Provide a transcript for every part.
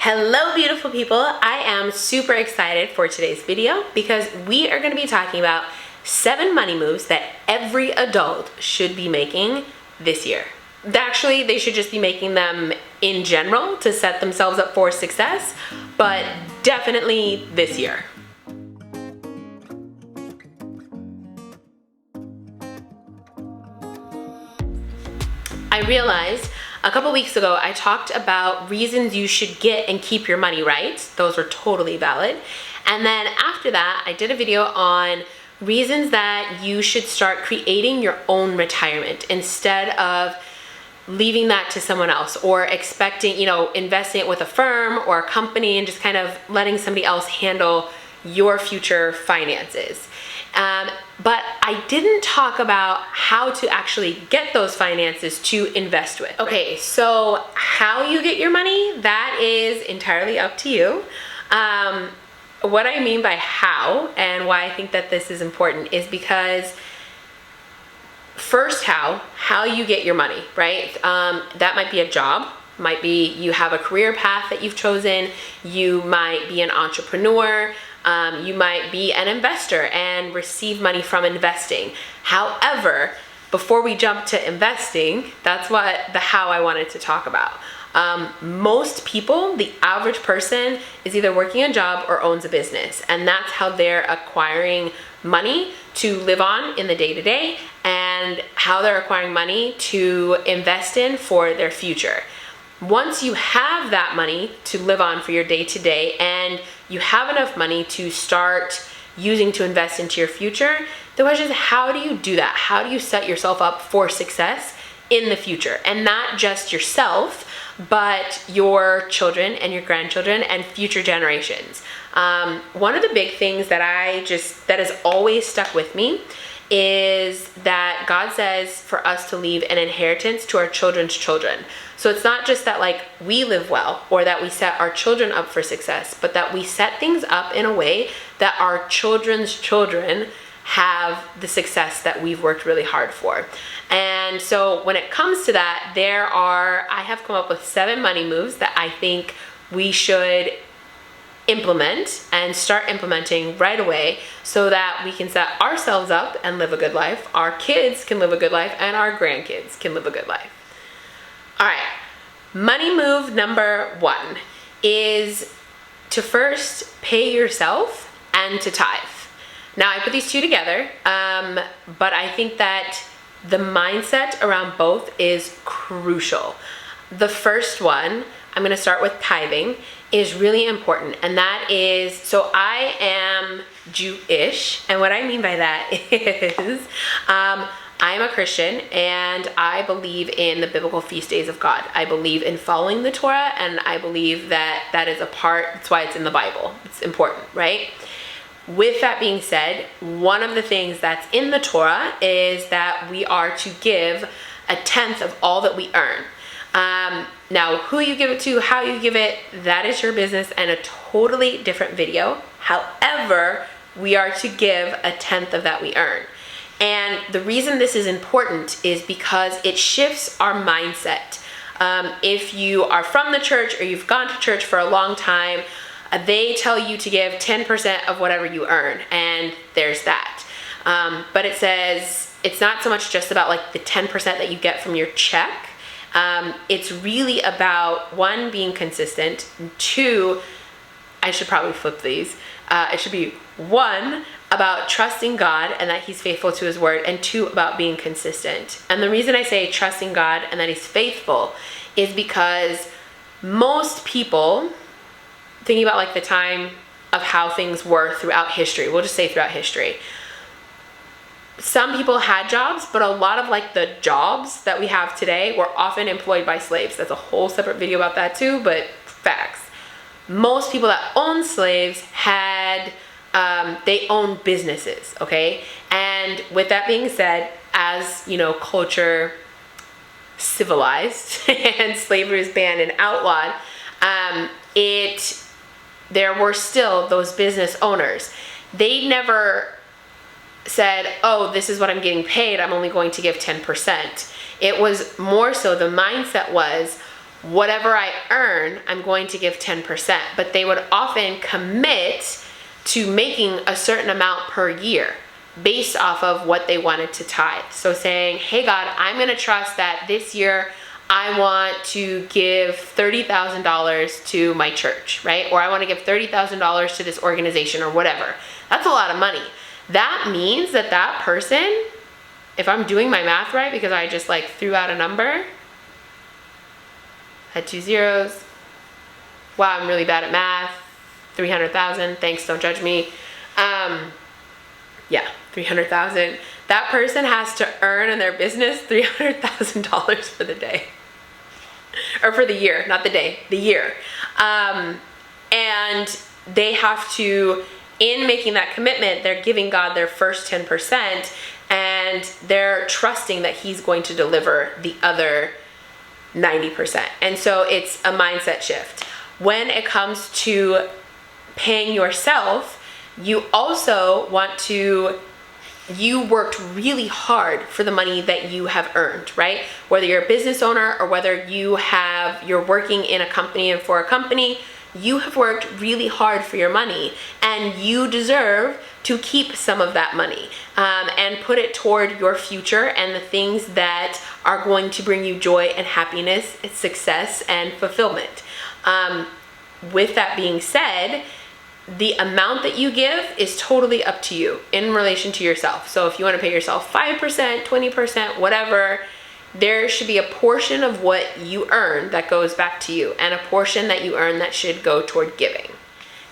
Hello beautiful people, I am super excited for today's video because we are going to be talking about 7 money moves that every adult should be making this year. Actually, they should just be making them in general to set themselves up for success, but definitely this year. I realized a couple weeks ago I talked about reasons you should get and keep your money right. Those are totally valid. And then after that, I did a video on reasons that you should start creating your own retirement instead of leaving that to someone else or expecting, investing it with a firm or a company and just kind of letting somebody else handle your future finances. But I didn't talk about how to actually get those finances to invest with. Okay, so how you get your money, that is entirely up to you. What I mean by how and why I think that this is important is because first, how you get your money, right? That might be a job, might be you have a career path that you've chosen, you might be an entrepreneur, you might be an investor and receive money from investing. However, before we jump to investing, that's what the how I wanted to talk about. Most people, the average person, is either working a job or owns a business, and that's how they're acquiring money to live on in the day-to-day and how they're acquiring money to invest in for their future. Once you have that money to live on for your day-to-day and you have enough money to start using to invest into your future, the question is, how do you do that? How do you set yourself up for success in the future? And not just yourself, but your children and your grandchildren and future generations. One of the big things that has always stuck with me is that God says for us to leave an inheritance to our children's children. So it's not just that we live well or that we set our children up for success, but that we set things up in a way that our children's children have the success that we've worked really hard for. And so when it comes to that, I have come up with 7 money moves that I think we should implement and start implementing right away so that we can set ourselves up and live a good life, our kids can live a good life, and our grandkids can live a good life. All right, money move number 1 is to first pay yourself and to tithe. Now I put these two together, but I think that the mindset around both is crucial. The first one, I'm going to start with tithing, is really important, and that is, so I am Jewish, and what I mean by that is I am a Christian and I believe in the biblical feast days of God. I believe in following the Torah, and I believe that is a part, that's why it's in the Bible. It's important, right? With that being said, one of the things that's in the Torah is that we are to give 1/10 of all that we earn. Now, who you give it to, how you give it, that is your business and a totally different video. However, we are to give 1/10 of that we earn. And the reason this is important is because it shifts our mindset. If you are from the church or you've gone to church for a long time, they tell you to give 10% of whatever you earn, and there's that. But it says it's not so much just about the 10% that you get from your check. It's really about 1, being consistent, 2, I should probably flip these. It should be 1, about trusting God and that He's faithful to His word, and 2, about being consistent. And the reason I say trusting God and that He's faithful is because most people, thinking about the time of how things were throughout history, we'll just say throughout history, some people had jobs, but a lot of the jobs that we have today were often employed by slaves. That's a whole separate video about that too, but facts. Most people that owned slaves they owned businesses, okay? And with that being said, as culture civilized and slavery is banned and outlawed, there were still those business owners. They never said, oh, this is what I'm getting paid, I'm only going to give 10%. It was more so the mindset was, whatever I earn, I'm going to give 10%. But they would often commit to making a certain amount per year based off of what they wanted to tithe. So saying, hey God, I'm going to trust that this year I want to give $30,000 to my church, right? Or I want to give $30,000 to this organization or whatever. That's a lot of money. That means that that person, if I'm doing my math right, because I just like threw out a number, had 2 zeros. Wow, I'm really bad at math. 300,000. Thanks, don't judge me. Yeah, 300,000. That person has to earn in their business $300,000 for the day. Or for the year, not the day, the year. And they have to, in making that commitment, they're giving God their first 10%, and they're trusting that He's going to deliver the other 90%. And so it's a mindset shift. When it comes to paying yourself, you also want to, you worked really hard for the money that you have earned, right? Whether you're a business owner or whether you're working in a company and for a company, you have worked really hard for your money, and you deserve to keep some of that money and put it toward your future and the things that are going to bring you joy and happiness, success, and fulfillment. With that being said, the amount that you give is totally up to you in relation to yourself. So if you want to pay yourself 5%, 20%, whatever, there should be a portion of what you earn that goes back to you, and a portion that you earn that should go toward giving.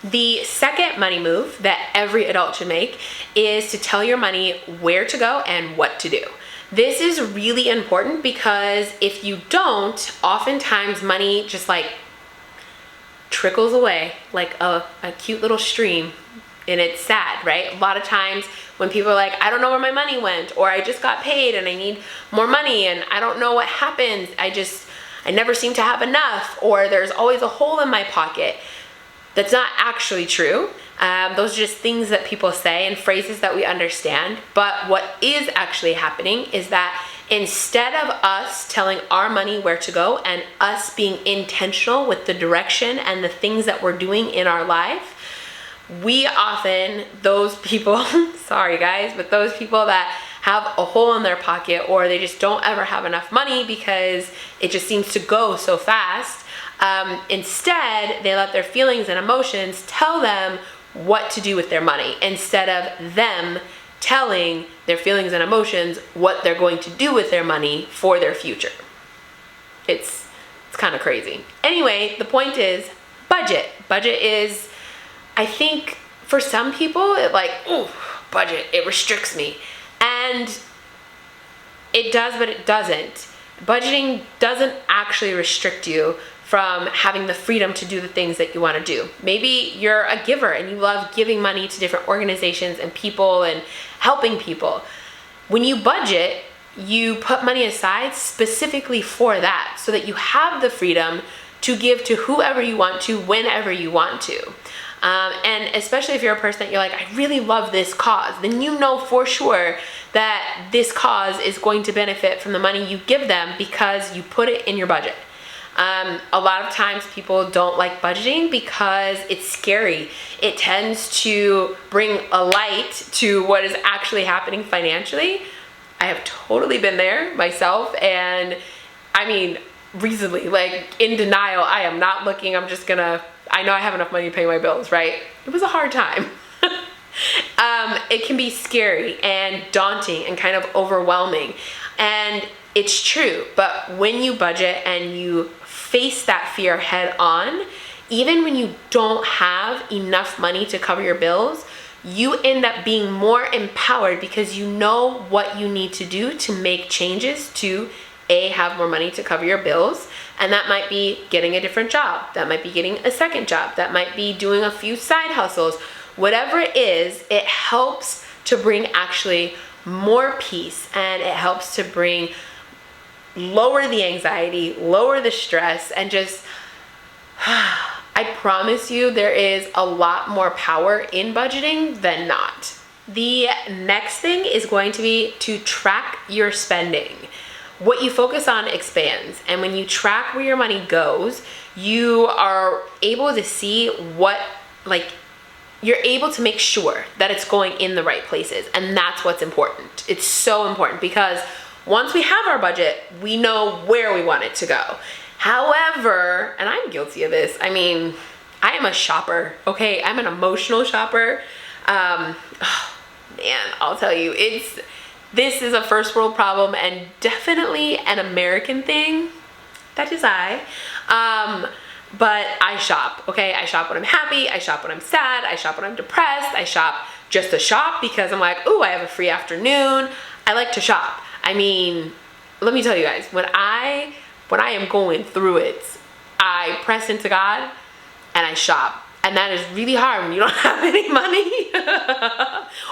The second money move that every adult should make is to tell your money where to go and what to do. This is really important because if you don't, oftentimes money just like trickles away like a cute little stream, and it's sad, right? A lot of times when people are like, I don't know where my money went, or I just got paid and I need more money and I don't know what happened, I never seem to have enough, or there's always a hole in my pocket. That's not actually true. Those are just things that people say and phrases that we understand. But what is actually happening is that instead of us telling our money where to go and us being intentional with the direction and the things that we're doing in our life, we often, those people, sorry guys, but those people that have a hole in their pocket, or they just don't ever have enough money because it just seems to go so fast, instead they let their feelings and emotions tell them what to do with their money, instead of them telling their feelings and emotions what they're going to do with their money for their future. It's kind of crazy. Anyway, the point is budget. Budget is, I think for some people, it like, ooh, budget, it restricts me. And it does, but it doesn't. Budgeting doesn't actually restrict you from having the freedom to do the things that you want to do. Maybe you're a giver and you love giving money to different organizations and people and helping people. When you budget, you put money aside specifically for that, so that you have the freedom to give to whoever you want to, whenever you want to. And especially if you're a person that you're like, I really love this cause, then you know for sure that this cause is going to benefit from the money you give them because you put it in your budget. A lot of times people don't like budgeting because it's scary. It tends to bring a light to what is actually happening financially. I have totally been there myself, and I mean, recently, like in denial, I am not looking, I know I have enough money to pay my bills, right? It was a hard time. It can be scary and daunting and kind of overwhelming. And it's true, but when you budget and you face that fear head on, even when you don't have enough money to cover your bills, you end up being more empowered because you know what you need to do to make changes to have more money to cover your bills. And that might be getting a different job. That might be getting a second job. That might be doing a few side hustles. Whatever it is, it helps to bring actually more peace, and it helps to lower the anxiety, lower the stress, and just, I promise you there is a lot more power in budgeting than not. The next thing is going to be to track your spending. what you focus on expands. And when you track where your money goes, you are able to see what, like, you're able to make sure that it's going in the right places. And that's what's important. It's so important because once we have our budget, we know where we want it to go. However, and I'm guilty of this, I mean, I am a shopper, okay? I'm an emotional shopper. Oh, man, I'll tell you, this is a first world problem and definitely an American thing. That is I. But I shop, okay? I shop when I'm happy, I shop when I'm sad, I shop when I'm depressed, I shop just to shop because I'm like, ooh, I have a free afternoon. I like to shop. I mean, let me tell you guys, when I am going through it, I press into God and I shop. And that is really hard when you don't have any money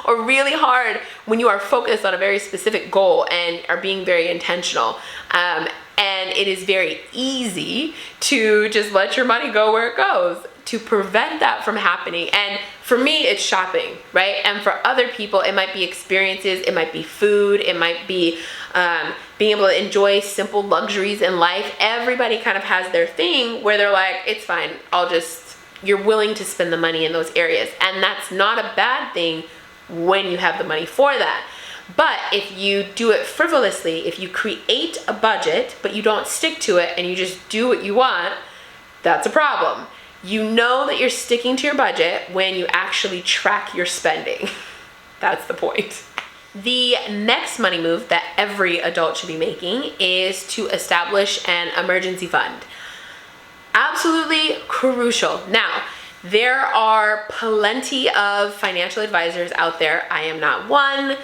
or really hard when you are focused on a very specific goal and are being very intentional. And it is very easy to just let your money go where it goes. To prevent that from happening. And for me, it's shopping, right? And for other people, it might be experiences, it might be food, it might be being able to enjoy simple luxuries in life. Everybody kind of has their thing where they're like, it's fine, you're willing to spend the money in those areas. And that's not a bad thing when you have the money for that. But if you do it frivolously, if you create a budget, but you don't stick to it and you just do what you want, that's a problem. You know that you're sticking to your budget when you actually track your spending. That's the point. The next money move that every adult should be making is to establish an emergency fund. Absolutely crucial. Now, there are plenty of financial advisors out there. I am not one.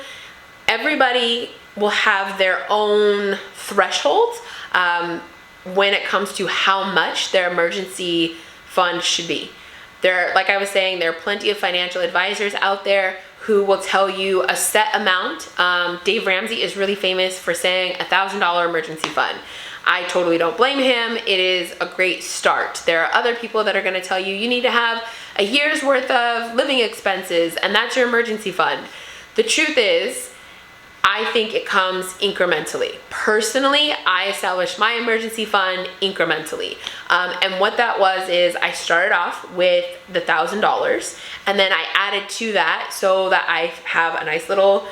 Everybody will have their own thresholds when it comes to how much their emergency fund should be. Like I was saying, there are plenty of financial advisors out there who will tell you a set amount. Dave Ramsey is really famous for saying $1,000 emergency fund. I totally don't blame him. It is a great start. There are other people that are going to tell you you need to have a year's worth of living expenses and that's your emergency fund. The truth is, I think it comes incrementally. Personally, I established my emergency fund incrementally. And what that was is I started off with the $1,000 and then I added to that so that I have a nice little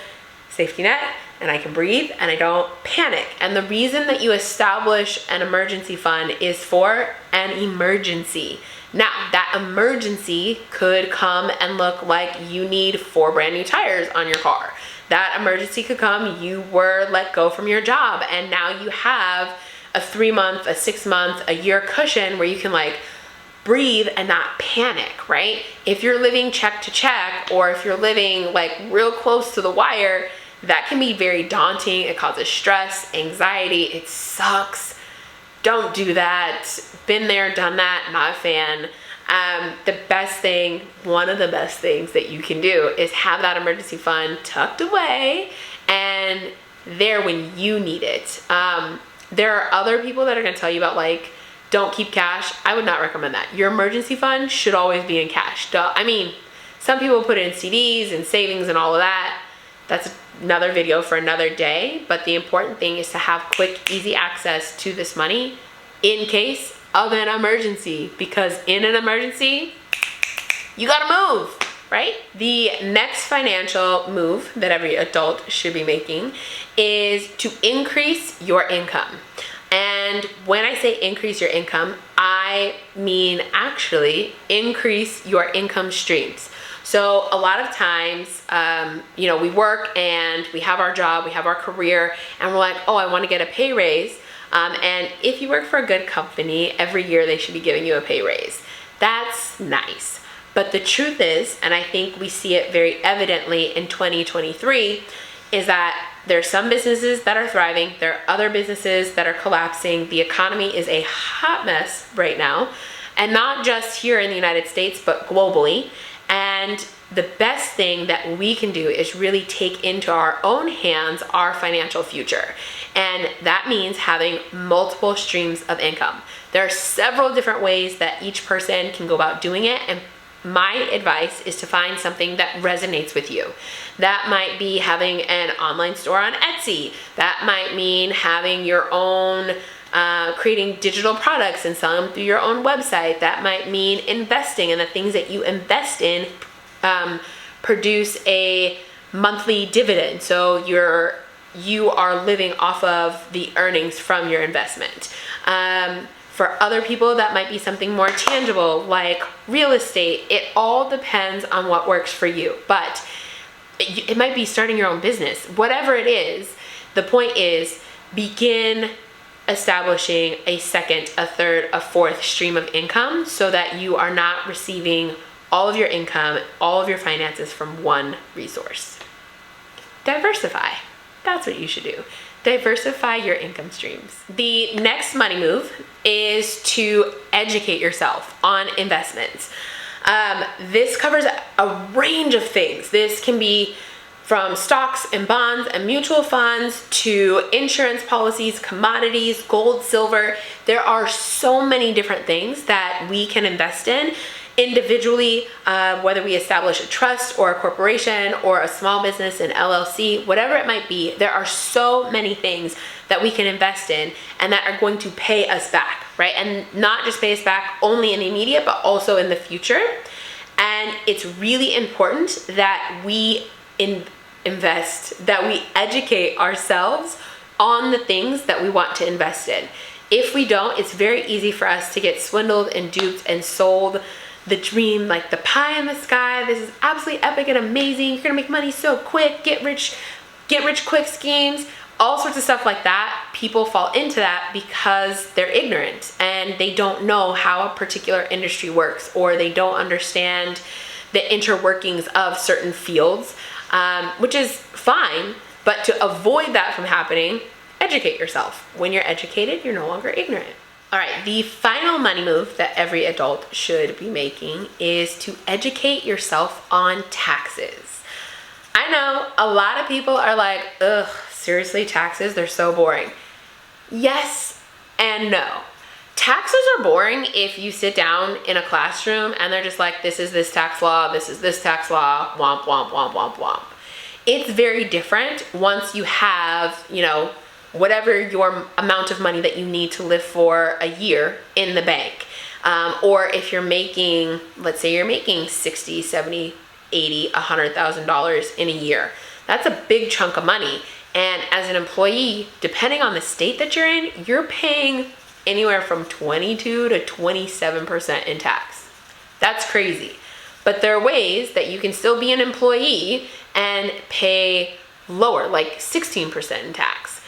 safety net and I can breathe and I don't panic. And the reason that you establish an emergency fund is for an emergency. Now, that emergency could come and look like you need 4 brand new tires on your car. That emergency could come, you were let go from your job and now you have a 3-month, a 6-month, a year cushion where you can like breathe and not panic, right? If you're living check to check or if you're living like real close to the wire, that can be very daunting. It causes stress, anxiety, it sucks. Don't do that. Been there, done that, not a fan. The best thing, one of the best things that you can do is have that emergency fund tucked away and there when you need it. There are other people that are going to tell you about like, don't keep cash. I would not recommend that. Your emergency fund should always be in cash. I mean, some people put in CDs and savings and all of that. That's another video for another day. But the important thing is to have quick, easy access to this money in case of an emergency, because in an emergency, you gotta move, right? The next financial move that every adult should be making is to increase your income. And when I say increase your income, I mean actually increase your income streams. So a lot of times, we work and we have our job, we have our career, and we're like, oh, I want to get a pay raise. And if you work for a good company, every year they should be giving you a pay raise. That's nice. But the truth is, and I think we see it very evidently in 2023, is that there are some businesses that are thriving. There are other businesses that are collapsing. The economy is a hot mess right now. And not just here in the United States, but globally. And the best thing that we can do is really take into our own hands our financial future. And that means having multiple streams of income. There are several different ways that each person can go about doing it. And my advice is to find something that resonates with you. That might be having an online store on Etsy. That might mean having your own, creating digital products and selling them through your own website. That might mean investing, and the things that you invest in produce a monthly dividend. So you are living off of the earnings from your investment. For other people, that might be something more tangible, like real estate. It all depends on what works for you. But it might be starting your own business. Whatever it is, the point is begin establishing a second, a third, a fourth stream of income so that you are not receiving all of your income, all of your finances from one resource. Diversify. That's what you should do. Diversify your income streams. The next money move is to educate yourself on investments. This covers a range of things. This can be from stocks and bonds and mutual funds to insurance policies, commodities, gold, silver. There are so many different things that we can invest in individually, whether we establish a trust or a corporation or a small business, an LLC, whatever it might be. There are so many things that we can invest in and that are going to pay us back, right? And not just pay us back only in the immediate, but also in the future. And it's really important that we invest, that we educate ourselves on the things that we want to invest in. If we don't, it's very easy for us to get swindled and duped and sold the dream, like the pie in the sky. This is absolutely epic and amazing. You're gonna make money so quick, get rich quick schemes, all sorts of stuff like that. People fall into that because they're ignorant and they don't know how a particular industry works, or they don't understand the interworkings of certain fields, which is fine. But to avoid that from happening, educate yourself. When you're educated, you're no longer ignorant. All right, the final money move that every adult should be making is to educate yourself on taxes. I know a lot of people are like, ugh, seriously, taxes, they're so boring. Yes and no. Taxes are boring if you sit down in a classroom and they're just like, this is this tax law, this is this tax law, womp, womp, womp, womp, womp. It's very different once you have, whatever your amount of money that you need to live for a year in the bank. Or if you're making, let's say you're making $60, $70, $80, $100,000 in a year. That's a big chunk of money. And as an employee, depending on the state that you're in, you're paying anywhere from 22 to 27% in tax. That's crazy. But there are ways that you can still be an employee and pay lower, like 16% in tax.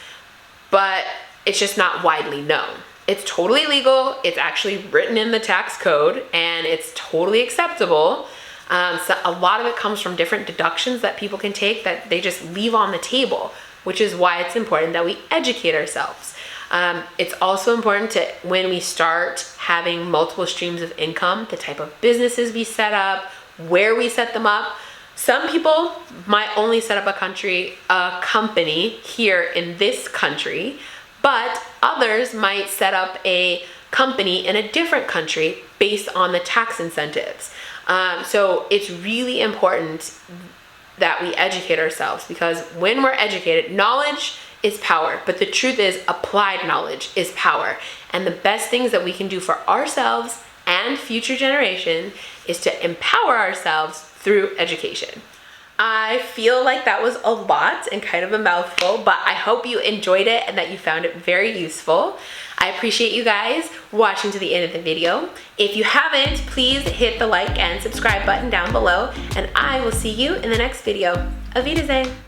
But it's just not widely known. It's totally legal. It's actually written in the tax code and it's totally acceptable. So a lot of it comes from different deductions that people can take that they just leave on the table, which is why it's important that we educate ourselves. It's also important to, when we start having multiple streams of income, the type of businesses we set up, where we set them up. Some people might only set up a company here in this country, but others might set up a company in a different country based on the tax incentives. So it's really important that we educate ourselves, because when we're educated, knowledge is power, but the truth is applied knowledge is power. And the best things that we can do for ourselves and future generations is to empower ourselves through education. I feel like that was a lot and kind of a mouthful, but I hope you enjoyed it and that you found it very useful. I appreciate you guys watching to the end of the video. If you haven't, please hit the like and subscribe button down below, and I will see you in the next video. Auf Wiedersehen.